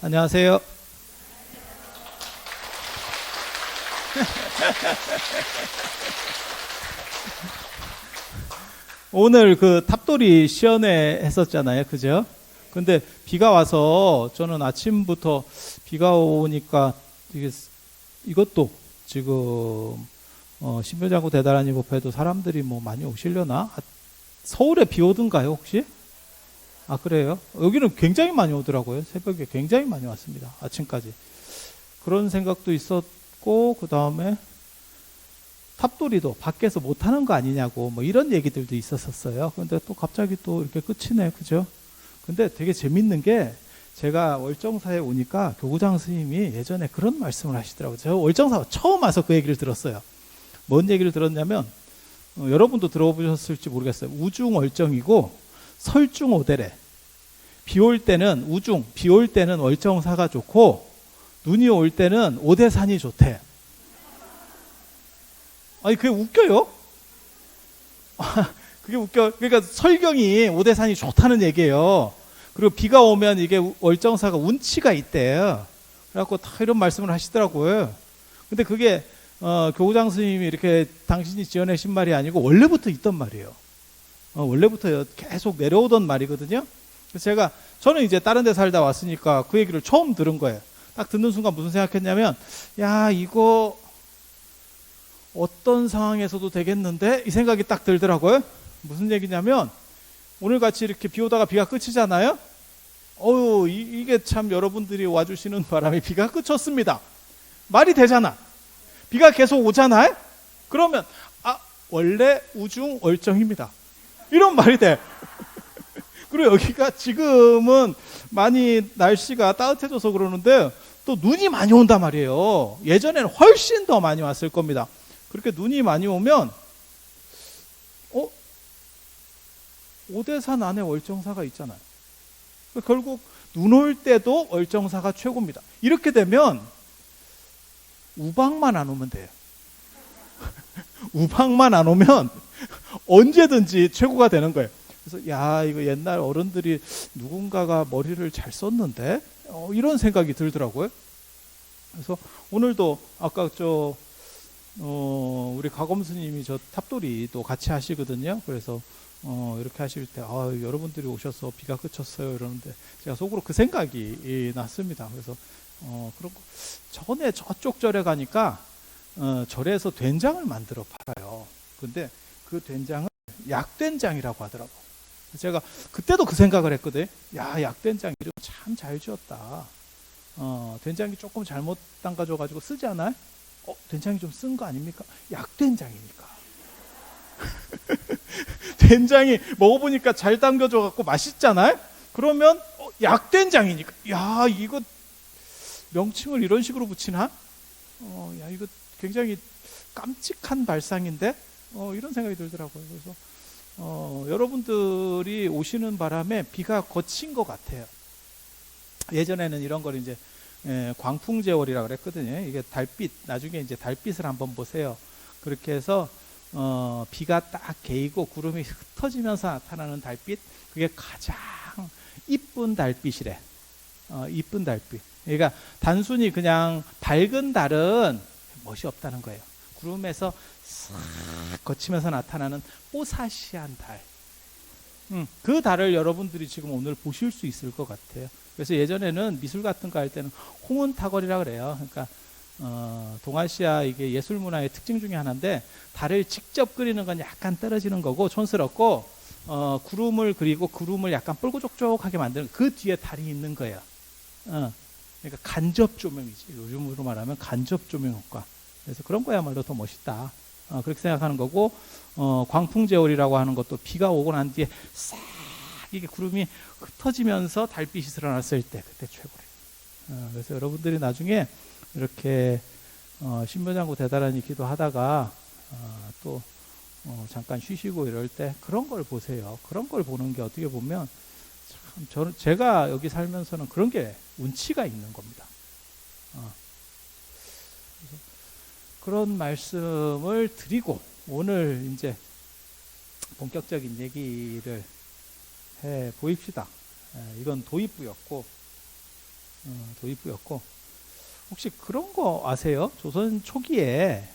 안녕하세요. 오늘 그 탑돌이 시연회 했었잖아요. 그죠? 근데 비가 와서 저는 아침부터 비가 오니까 이것도 지금 신묘장구 대단하니 법회도 사람들이 뭐 많이 오시려나? 서울에 비 오던가요, 혹시? 아, 그래요? 여기는 굉장히 많이 오더라고요. 새벽에 굉장히 많이 왔습니다. 아침까지. 그런 생각도 있었고, 그 다음에 탑돌이도 밖에서 못하는 거 아니냐고, 뭐 이런 얘기들도 있었어요. 근데 또 갑자기 또 이렇게 끝이네. 그죠? 근데 되게 재밌는 게, 제가 월정사에 오니까 교구장 스님이 예전에 그런 말씀을 하시더라고요. 제가 월정사 처음 와서 그 얘기를 들었어요. 뭔 얘기를 들었냐면, 여러분도 들어보셨을지 모르겠어요. 우중월정이고 설중오대래. 비 올 때는 우중, 비 올 때는 월정사가 좋고 눈이 올 때는 오대산이 좋대. 아니 그게 웃겨요? 그게 웃겨. 그러니까 설경이 오대산이 좋다는 얘기예요. 그리고 비가 오면 이게 월정사가 운치가 있대요. 그래갖고 다 이런 말씀을 하시더라고요. 근데 그게 교구장 스님이 이렇게 당신이 지어내신 말이 아니고 원래부터 있던 말이에요. 원래부터 계속 내려오던 말이거든요. 그래서 저는 이제 다른 데 살다 왔으니까 그 얘기를 처음 들은 거예요. 딱 듣는 순간 무슨 생각했냐면, 야, 이거 어떤 상황에서도 되겠는데? 이 생각이 딱 들더라고요. 무슨 얘기냐면, 오늘 같이 이렇게 비 오다가 비가 그치잖아요? 이게 참 여러분들이 와주시는 바람에 비가 그쳤습니다. 말이 되잖아. 비가 계속 오잖아요? 그러면, 원래 우중 월정입니다. 이런 말이 돼. 그리고 여기가 지금은 많이 날씨가 따뜻해져서 그러는데 또 눈이 많이 온단 말이에요. 예전에는 훨씬 더 많이 왔을 겁니다. 그렇게 눈이 많이 오면 오대산 안에 월정사가 있잖아요. 결국 눈 올 때도 월정사가 최고입니다. 이렇게 되면 우박만 안 오면 돼요. 우박만 안 오면 언제든지 최고가 되는 거예요. 그래서 이거 옛날 어른들이 누군가가 머리를 잘 썼는데 이런 생각이 들더라고요. 그래서 오늘도 아까 우리 가검 스님이 저 탑돌이도 같이 하시거든요. 그래서 이렇게 하실 때 여러분들이 오셔서 비가 그쳤어요 이러는데 제가 속으로 그 생각이 났습니다. 그래서 그런 거 전에 저쪽 절에 가니까 절에서 된장을 만들어 팔아요. 근데 그 된장을 약된장이라고 하더라고. 제가 그때도 그 생각을 했거든. 약된장 이름 참 잘 지었다. 된장이 조금 잘못 담가줘가지고 쓰지 않아요? 된장이 좀 쓴 거 아닙니까? 약된장이니까. 된장이 먹어보니까 잘 담겨줘갖고 맛있잖아요? 그러면 약된장이니까. 이거 명칭을 이런 식으로 붙이나? 이거 굉장히 깜찍한 발상인데? 이런 생각이 들더라고요. 그래서 여러분들이 오시는 바람에 비가 거친 것 같아요. 예전에는 이런 걸 이제 광풍제월이라고 그랬거든요. 이게 달빛, 나중에 이제 달빛을 한번 보세요. 그렇게 해서 비가 딱 개이고 구름이 흩어지면서 나타나는 달빛, 그게 가장 이쁜 달빛이래. 이쁜 달빛. 그러니까 단순히 그냥 밝은 달은 멋이 없다는 거예요. 구름에서 싹 거치면서 나타나는 뽀사시한 달. 그 달을 여러분들이 지금 오늘 보실 수 있을 것 같아요. 그래서 예전에는 미술 같은 거 할 때는 홍은타걸이라 그래요. 그러니까 동아시아 이게 예술 문화의 특징 중에 하나인데 달을 직접 그리는 건 약간 떨어지는 거고 촌스럽고 구름을 그리고 구름을 약간 뿔고족족하게 만드는 그 뒤에 달이 있는 거예요. 그러니까 간접 조명이지. 요즘으로 말하면 간접 조명 효과. 그래서 그런 거야말로 더 멋있다. 그렇게 생각하는 거고, 광풍제월이라고 하는 것도 비가 오고 난 뒤에 싹 이게 구름이 흩어지면서 달빛이 드러났을 때 그때 최고래요. 그래서 여러분들이 나중에 이렇게 신묘장구 대단하니 기도하다가 또 잠깐 쉬시고 이럴 때 그런 걸 보세요. 그런 걸 보는 게 어떻게 보면 참 제가 여기 살면서는 그런 게 운치가 있는 겁니다. 그런 말씀을 드리고 오늘 이제 본격적인 얘기를 해 보입시다. 이건 도입부였고 도입부였고, 혹시 그런 거 아세요? 조선 초기에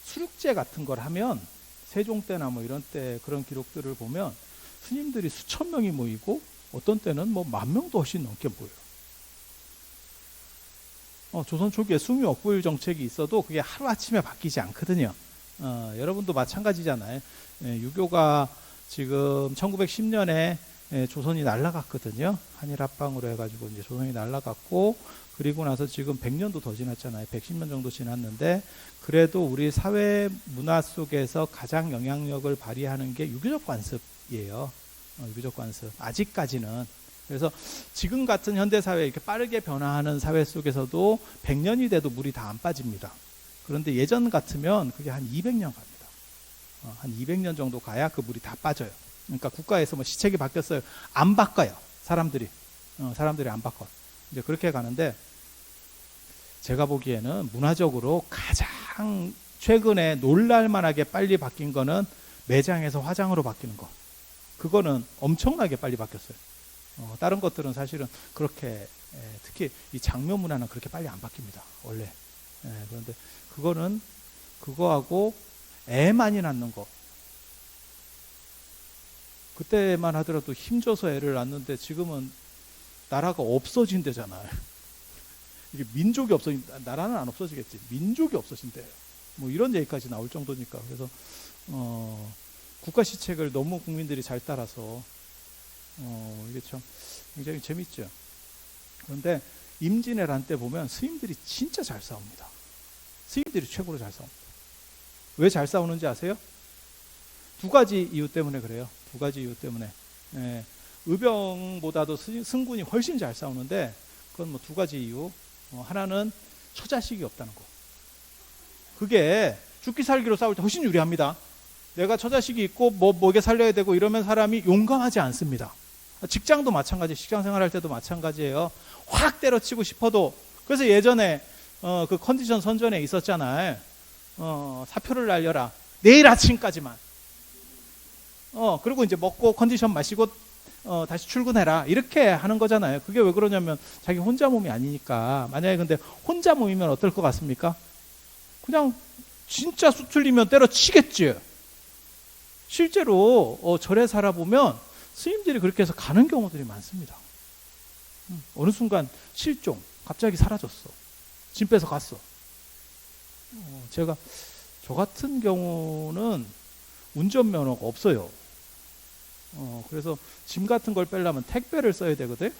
수륙제 같은 걸 하면, 세종 때나 뭐 이런 때 그런 기록들을 보면 스님들이 수천 명이 모이고 어떤 때는 뭐 10,000명도 훨씬 넘게 모여요. 조선 초기에 숭유 억부일 정책이 있어도 그게 하루아침에 바뀌지 않거든요. 여러분도 마찬가지잖아요. 유교가 지금 1910년에 조선이 날아갔거든요. 한일 합방으로 해가지고 이제 조선이 날아갔고, 그리고 나서 지금 100년도 더 지났잖아요. 110년 정도 지났는데, 그래도 우리 사회 문화 속에서 가장 영향력을 발휘하는 게 유교적 관습이에요. 유교적 관습. 아직까지는. 그래서 지금 같은 현대사회, 이렇게 빠르게 변화하는 사회 속에서도 100년이 돼도 물이 다 안 빠집니다. 그런데 예전 같으면 그게 한 200년 갑니다. 한 200년 정도 가야 그 물이 다 빠져요. 그러니까 국가에서 뭐 시책이 바뀌었어요. 안 바꿔요. 사람들이 안 바꿔. 이제 그렇게 가는데, 제가 보기에는 문화적으로 가장 최근에 놀랄만하게 빨리 바뀐 거는 매장에서 화장으로 바뀌는 거. 그거는 엄청나게 빨리 바뀌었어요. 다른 것들은 사실은 그렇게, 특히 이 장묘 문화는 그렇게 빨리 안 바뀝니다. 원래. 그런데 그거는, 그거하고 애 많이 낳는 거. 그때만 하더라도 힘줘서 애를 낳는데 지금은 나라가 없어진대잖아요. 이게 민족이 나라는 안 없어지겠지. 민족이 없어진대요. 뭐 이런 얘기까지 나올 정도니까. 그래서 국가 시책을 너무 국민들이 잘 따라서 이게 참 굉장히 재밌죠. 그런데 임진왜란 때 보면 스님들이 진짜 잘 싸웁니다. 스님들이 최고로 잘 싸웁니다. 왜 잘 싸우는지 아세요? 두 가지 이유 때문에 그래요. 두 가지 이유 때문에. 의병보다도 승군이 훨씬 잘 싸우는데, 그건 뭐 두 가지 이유. 하나는 처자식이 없다는 거. 그게 죽기 살기로 싸울 때 훨씬 유리합니다. 내가 처자식이 있고 뭐게 살려야 되고 이러면 사람이 용감하지 않습니다. 직장도 마찬가지, 직장 생활할 때도 마찬가지예요. 확 때려치고 싶어도. 그래서 예전에 그 컨디션 선전에 있었잖아요. 사표를 날려라. 내일 아침까지만. 그리고 이제 먹고 컨디션 마시고 다시 출근해라. 이렇게 하는 거잖아요. 그게 왜 그러냐면 자기 혼자 몸이 아니니까. 만약에 근데 혼자 몸이면 어떨 것 같습니까? 그냥 진짜 수틀리면 때려치겠지. 실제로 절에 살아보면 스님들이 그렇게 해서 가는 경우들이 많습니다. 어느 순간 실종, 갑자기 사라졌어. 짐 빼서 갔어. 저 같은 경우는 운전면허가 없어요. 그래서 짐 같은 걸 빼려면 택배를 써야 되거든.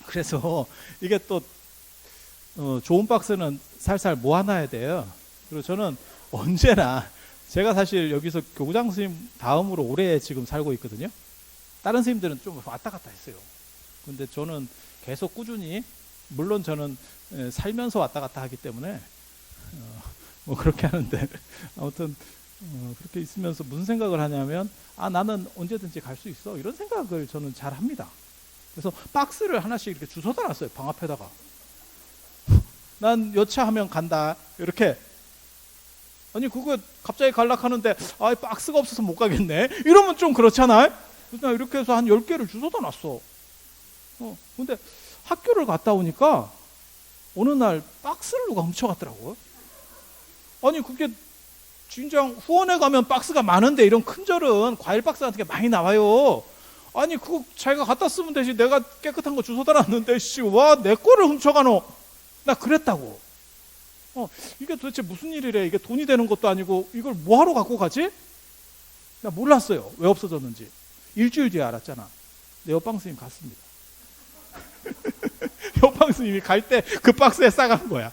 그래서 이게 또 좋은 박스는 살살 모아놔야 돼요. 그리고 저는 언제나, 제가 사실 여기서 교구장 스님 다음으로 오래 지금 살고 있거든요. 다른 스님들은 좀 왔다 갔다 했어요. 근데 저는 계속 꾸준히, 물론 저는 살면서 왔다 갔다 하기 때문에 뭐 그렇게 하는데, 아무튼 그렇게 있으면서 무슨 생각을 하냐면, 나는 언제든지 갈 수 있어, 이런 생각을 저는 잘 합니다. 그래서 박스를 하나씩 이렇게 주워다 놨어요. 방 앞에다가. 난 여차하면 간다, 이렇게. 아니 그거 갑자기 갈락하는데 박스가 없어서 못 가겠네, 이러면 좀 그렇잖아요. 그래서 이렇게 해서 한 10개를 주워다 놨어. 근데 학교를 갔다 오니까 어느 날 박스를 누가 훔쳐갔더라고요. 아니 그게 진정 후원에 가면 박스가 많은데, 이런 큰 절은 과일 박스 같은 게 많이 나와요. 아니 그거 자기가 갖다 쓰면 되지, 내가 깨끗한 거 주워다 놨는데 와 내 거를 훔쳐가노. 나 그랬다고. 이게 도대체 무슨 일이래. 이게 돈이 되는 것도 아니고 이걸 뭐하러 갖고 가지? 나 몰랐어요, 왜 없어졌는지. 일주일 뒤에 알았잖아. 내 옆방 스님 갔습니다. 옆방 스님이 갈 때 그 박스에 싸간 거야.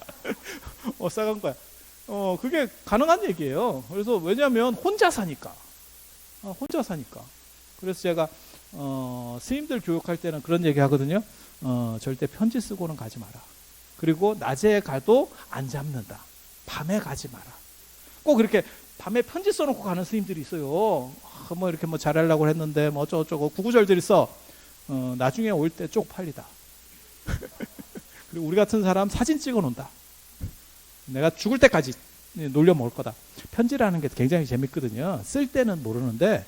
싸간 거야. 그게 가능한 얘기예요. 그래서 왜냐하면 혼자 사니까. 그래서 제가 스님들 교육할 때는 그런 얘기 하거든요. 절대 편지 쓰고는 가지 마라. 그리고 낮에 가도 안 잡는다. 밤에 가지 마라. 꼭 이렇게 밤에 편지 써놓고 가는 스님들이 있어요. 뭐 이렇게 뭐 잘하려고 했는데 뭐 어쩌고저쩌고 구구절들이 써. 나중에 올 때 쪽팔리다. 그리고 우리 같은 사람 사진 찍어 놓는다. 내가 죽을 때까지 놀려 먹을 거다. 편지라는 게 굉장히 재밌거든요. 쓸 때는 모르는데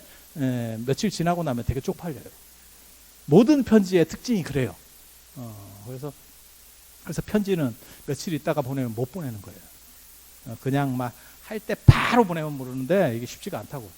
며칠 지나고 나면 되게 쪽팔려요. 모든 편지의 특징이 그래요. 그래서 편지는 며칠 있다가 보내면 못 보내는 거예요. 그냥 막 할 때 바로 보내면 모르는데 이게 쉽지가 않다고.